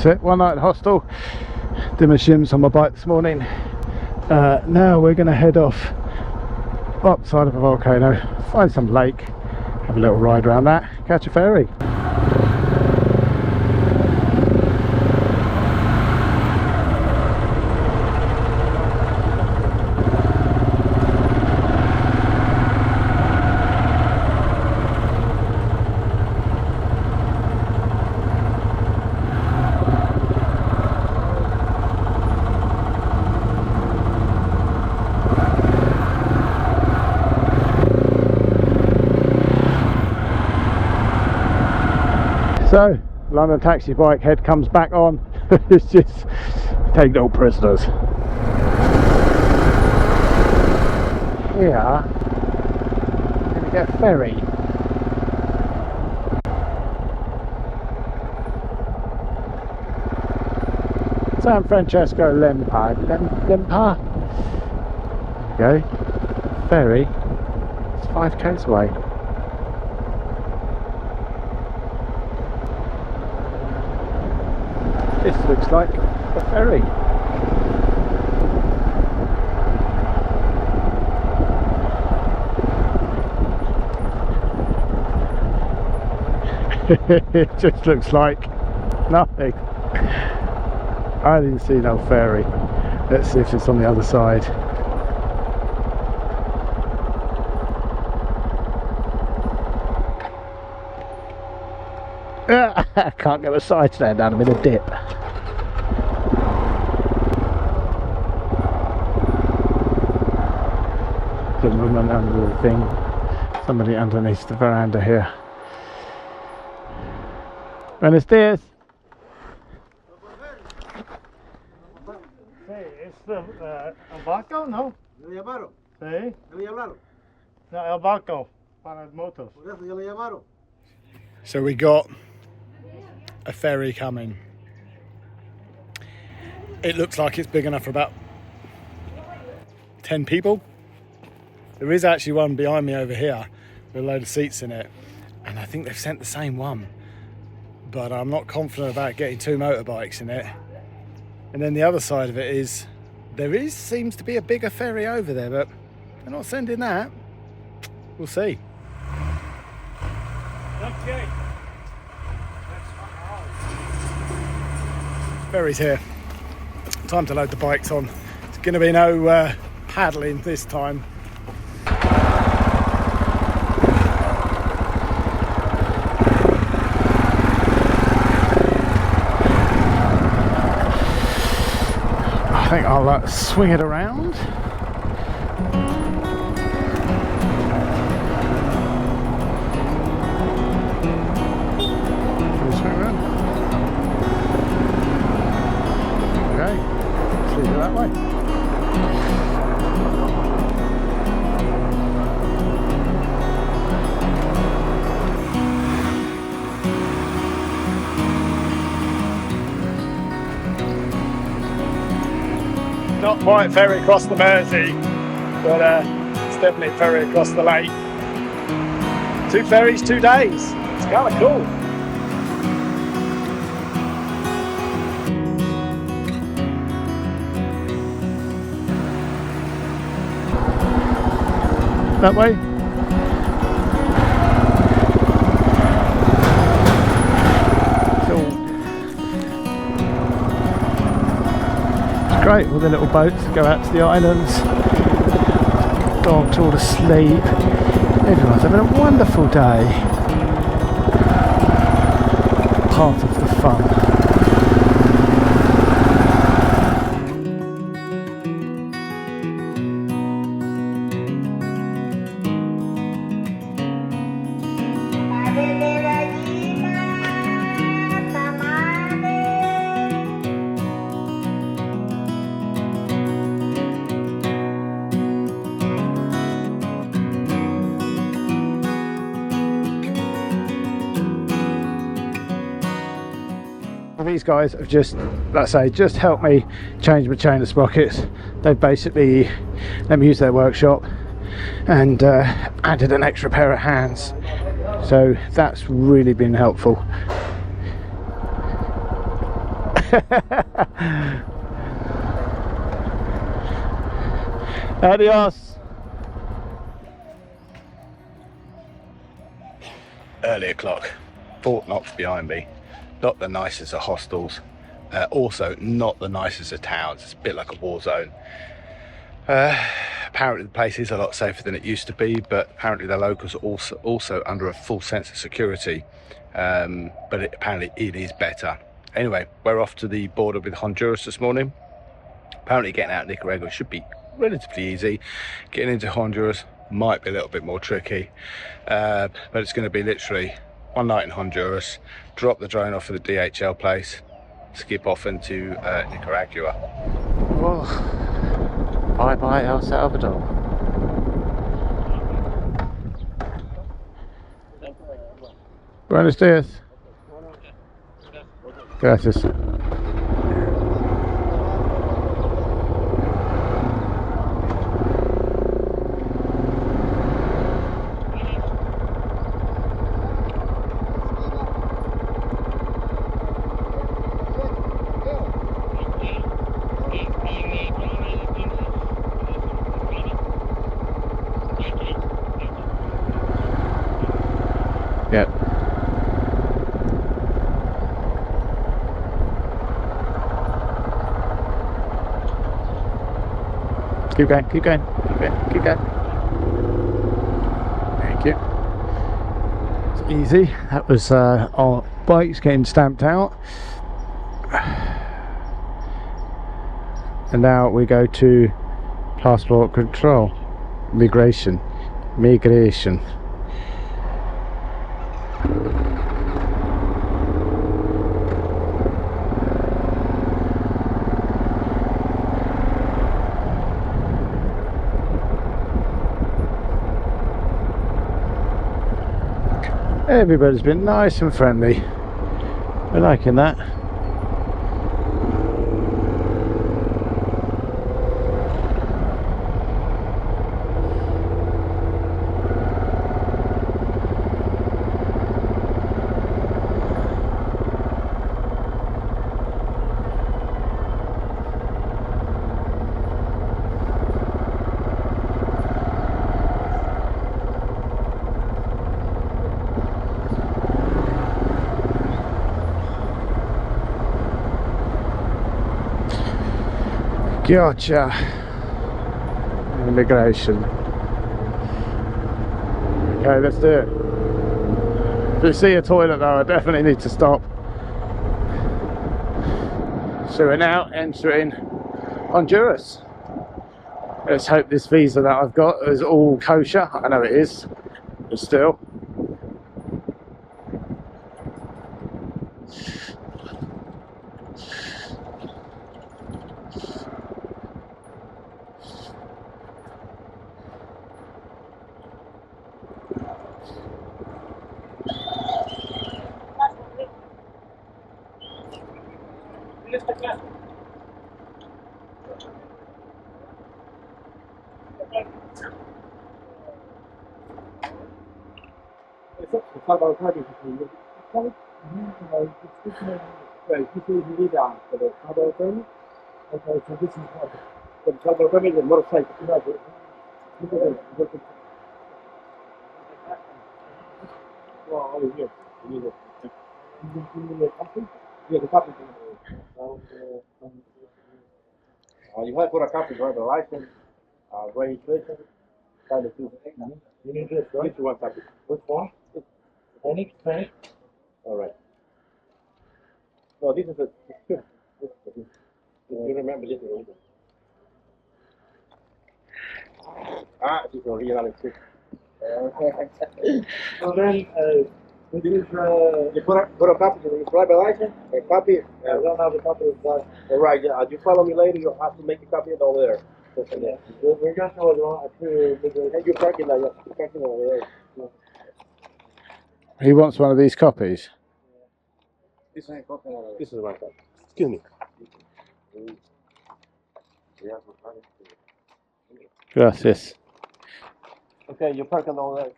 That's it, one night at hostel, did my shims on my bike this morning. Now we're going to head off upside of a volcano, find some lake, have a little ride around that, catch a ferry. So, London taxi bike head comes back on. It's just take no prisoners. We are going to get a ferry. San Francesco Lempa. Lempa. There we go. Ferry. It's 5 k's away. This looks like a ferry. It just looks like nothing. I didn't see no ferry. Let's see if it's on the other side. I can't get a side stand down, I'm in a dip. The woman under the thing, somebody underneath the veranda here. Buenos dias. Sí, es el barco, ¿no? ¿Le llamaron? Sí. ¿Le hablaron? No, el barco para motos. Por eso ya le llamaron. So we got a ferry coming. It looks like it's big enough for about 10 people. There is actually one behind me over here with a load of seats in it, and I think they've sent the same one, but I'm not confident about getting 2 motorbikes in it. And then the other side of it is seems to be a bigger ferry over there, but they're not sending that. We'll see. Okay. Ferry's here. Time to load the bikes on. It's going to be no paddling this time. I think I'll swing it around. Can we swing around? Okay, let's leave it that way. Not quite ferry across the Mersey, but it's definitely a ferry across the lake. 2 ferries, 2 days. It's kind of cool. That way. Great, all the little boats that go out to the islands. Dogs all asleep. Everyone's having a wonderful day. Part of the fun. These guys have just, let's say, just helped me change my chain of sprockets. They've basically let me use their workshop and added an extra pair of hands, so that's really been helpful. Adios. Early o'clock, Fort Knox behind me. Not the nicest of hostels. Also not the nicest of towns. It's a bit like a war zone. Apparently the place is a lot safer than it used to be, but apparently the locals are also under a full sense of security. But apparently it is better. Anyway, we're off to the border with Honduras this morning. Apparently getting out of Nicaragua should be relatively easy. Getting into Honduras might be a little bit more tricky, but it's going to be literally one night in Honduras, drop the drone off at the DHL place, skip off into Nicaragua. Oh, bye bye El Salvador. Buenos dias. Gracias. Yep. Keep going, keep going, keep going, keep going. Thank you. It's easy. That was our bikes getting stamped out. And now we go to passport control. Migration. Everybody's been nice and friendly. We're liking that. Gotcha. Immigration. Okay, let's do it. If you see a toilet though, I definitely need to stop. So we're now entering Honduras. Let's hope this visa that I've got is all kosher. I know it is, but still. You have put a copy of the license, registration, kind of two. You need this, right? Get you one copy. Which one? Any? All right. No, this is a. You remember this one? This is original. So then, this is, You put a copy of your driver license, a copy. I don't have a copy of that. All right, yeah. You follow me later. You have to make a copy of it over there. Yeah. We're just going to And you're parking there. You're parking over there. He wants one of these copies. This is my copy. Excuse me. Gracias. Okay, you're parking over there.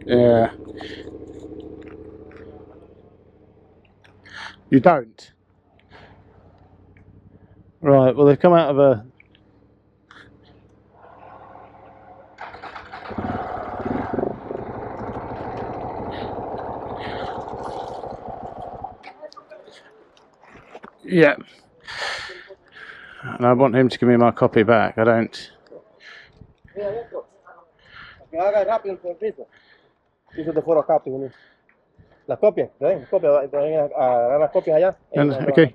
Yeah. You don't? Right, well they've come out of a... Yeah. And I want him to give me my copy back. I don't... Que haga rápido el servicio. Hizo de photocopy. Las copias, ¿ven? Copias, a las copias allá. Okay.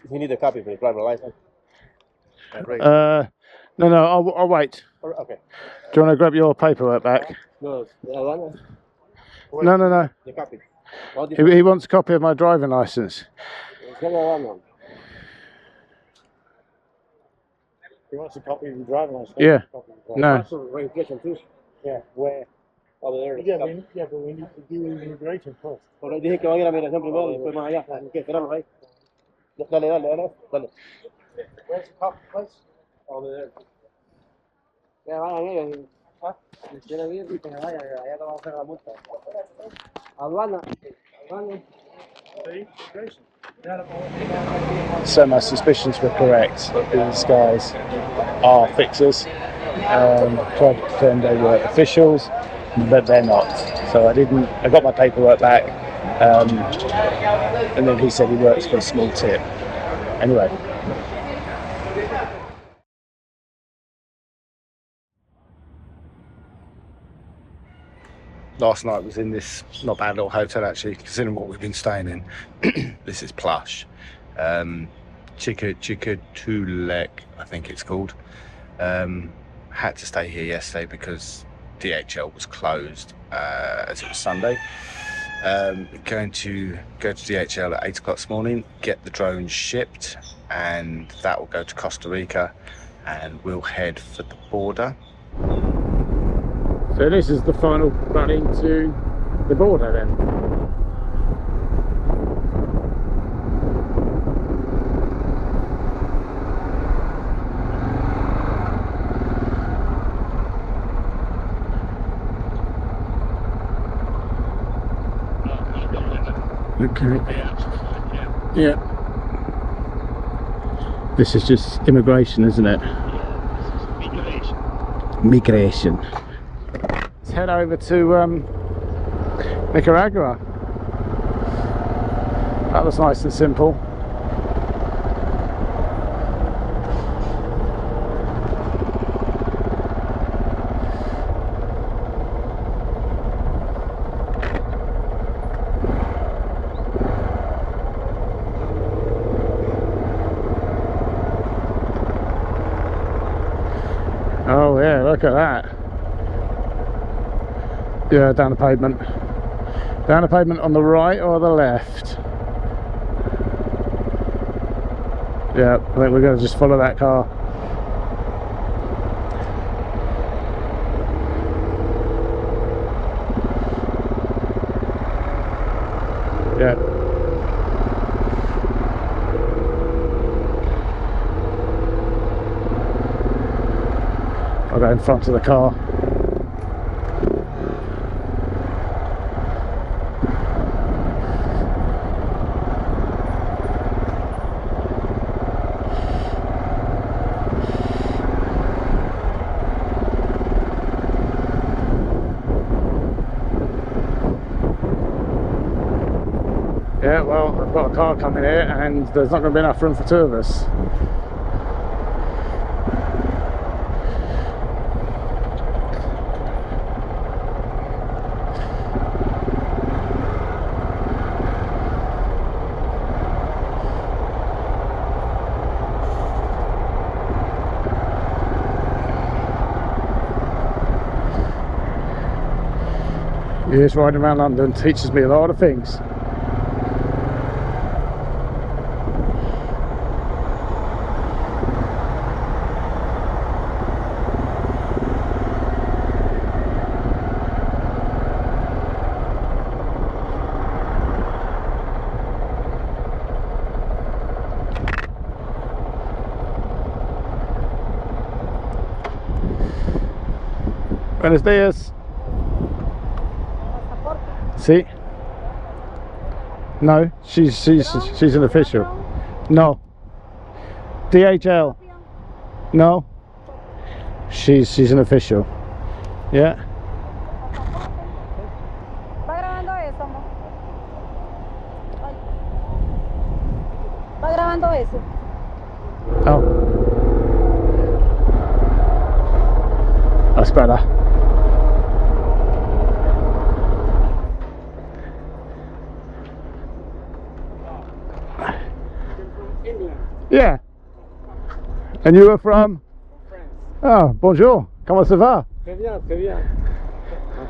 You need a copy for your driver license. No, I'll wait. Okay. Do you want to grab your paperwork back? No, No. the copy. He wants a copy of my driving license. He wants a copy of your driving license. Yeah. No. Also registration too. Yeah, where? Over there. Yeah, but we need to do immigration first. Por ahí dije que van a ir a migración primero y después más allá. Hay que esperarlos ahí. Dale. Where's the copy place? Over there. Ya vayan ellos. Si quiere ir, que se vaya. Allá te vamos a hacer la multa. Aduana. So my suspicions were correct. These guys are fixers. Tried to pretend they were officials, but they're not. So I got my paperwork back, and then he said he works for a small tip. Anyway. Last night was in this not bad little hotel actually, considering what we've been staying in. This is plush. Chikatulek, I think it's called. Had to stay here yesterday because DHL was closed as it was Sunday. Going to go to DHL at 8 o'clock this morning, get the drone shipped, and that will go to Costa Rica, and we'll head for the border. So this is the final run into the border then. Okay. Yeah. This is just immigration, isn't it? Migration. Let's head over to Nicaragua. That was nice and simple. Oh yeah, look at that. Yeah, down the pavement. Down the pavement on the right or the left? Yeah, I think we're going to just follow that car. Yeah. I'll go in front of the car. Yeah, well, I've got a car coming here and there's not going to be enough room for two of us. Years riding around London teaches me a lot of things. Buenos días. See? No, she's an official. No. DHL. No. She's an official. Yeah. ¿Va grabando eso, amor? ¿Va grabando eso? Oh. That's better. Yeah. And you were from? France. Oh, bonjour. Comment ça va? Très bien, très bien.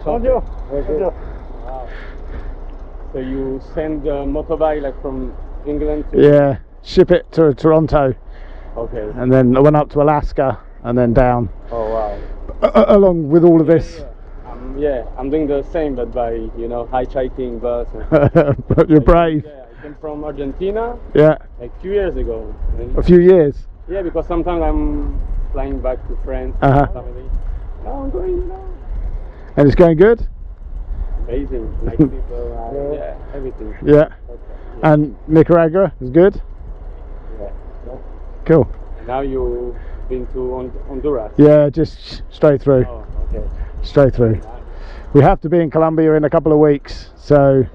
Bonjour. Bonjour. Wow. So you send the motorbike like from England to... Yeah. Ship it to Toronto, Okay. and then I went up to Alaska, and then down, Oh wow. along with all of this. Yeah, I'm doing the same, but by, you know, hitchhiking bus. But you're brave. Yeah, I came from Argentina Yeah. like 2 years ago. And A few years. yeah, because sometimes I'm flying back to France with Uh-huh. my family. Now I'm going, you know, And it's going good? amazing. Nice people, yeah, everything. Yeah. Okay, yeah. And Nicaragua is good? Yeah. Cool. Now you've been to Honduras. Yeah, just straight through. Oh, okay. Straight through. We have to be in Colombia in a couple of weeks, so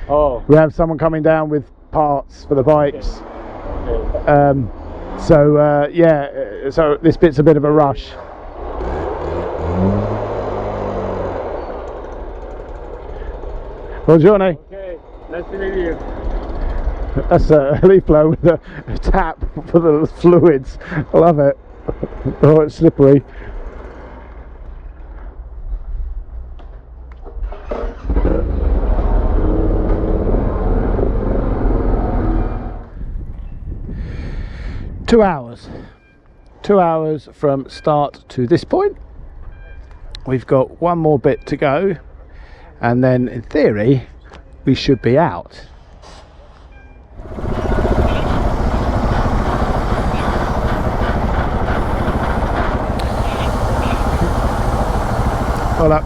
Oh, we have someone coming down with parts for the bikes. okay. Yeah, so this bit's a bit of a rush. Buongiorno. Okay, nice to meet you. That's a leaf blower with a tap for the fluids. I love it. Oh, it's slippery. Two hours from start to this point. We've got one more bit to go, and then in theory we should be out. Hola.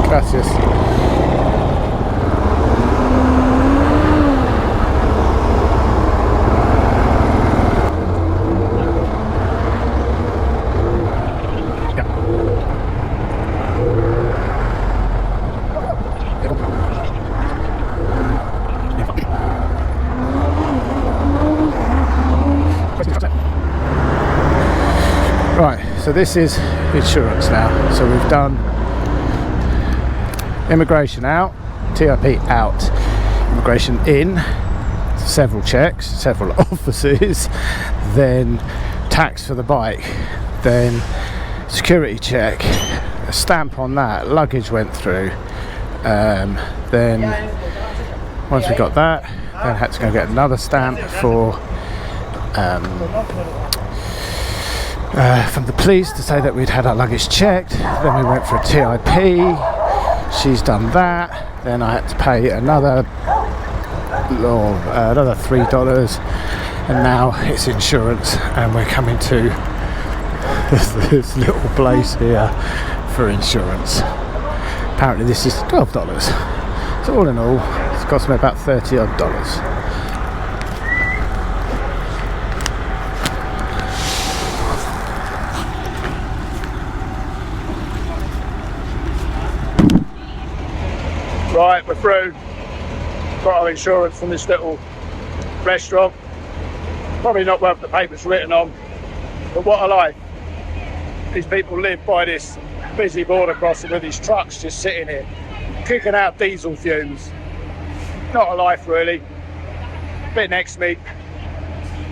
Gracias. Right, so this is insurance now. So we've done immigration out, TIP out, immigration in, several checks, several offices, then tax for the bike, then security check, a stamp on that, luggage went through, then once we got that, then had to go get another stamp for from the police to say that we'd had our luggage checked. Then we went for a TIP. She's done that. Then I had to pay another $3, and now it's insurance, and we're coming to this little place here for insurance. Apparently this is $12. So all in all, it's cost me about $30 odd. Right, we're through. Got our insurance from this little restaurant. Probably not worth the paper it's written on, but what I like, these people live by this busy border crossing with these trucks just sitting here, kicking out diesel fumes. Not a life really. Bit next to me,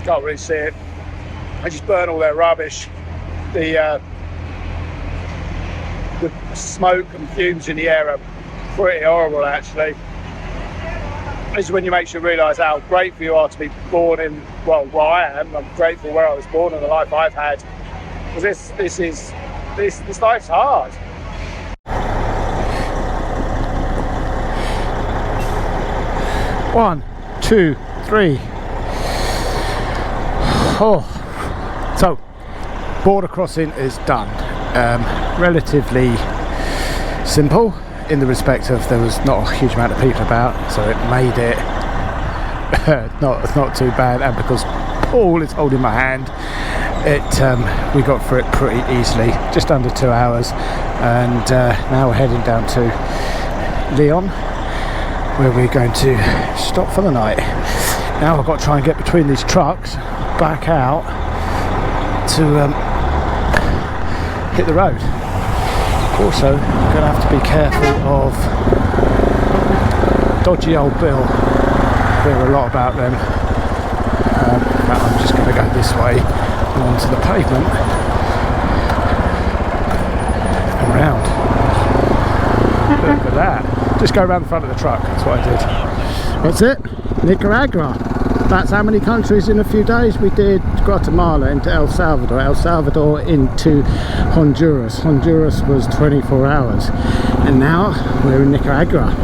can't really see it. They just burn all their rubbish. The smoke and fumes in the air are pretty horrible actually. This is when you make you realise how grateful you are to be born in, well I am, I'm grateful where I was born and the life I've had. Because this life's hard. 1, 2, 3. Oh, so border crossing is done. Relatively simple in the respect of there was not a huge amount of people about, so it made it not too bad. And because Paul is holding my hand, we got through it pretty easily, just under 2 hours. And now we're heading down to Lyon, where we're going to stop for the night. Now I've got to try and get between these trucks back out to hit the road. Also, I'm going to have to be careful of dodgy old Bill. I hear a lot about them. But I'm just going to go this way onto the pavement and round. Look at that. Just go around the front of the truck. That's what I did. That's it. Nicaragua. That's how many countries in a few days. We did Guatemala into El Salvador, El Salvador into Honduras. Honduras was 24 hours. And now we're in Nicaragua.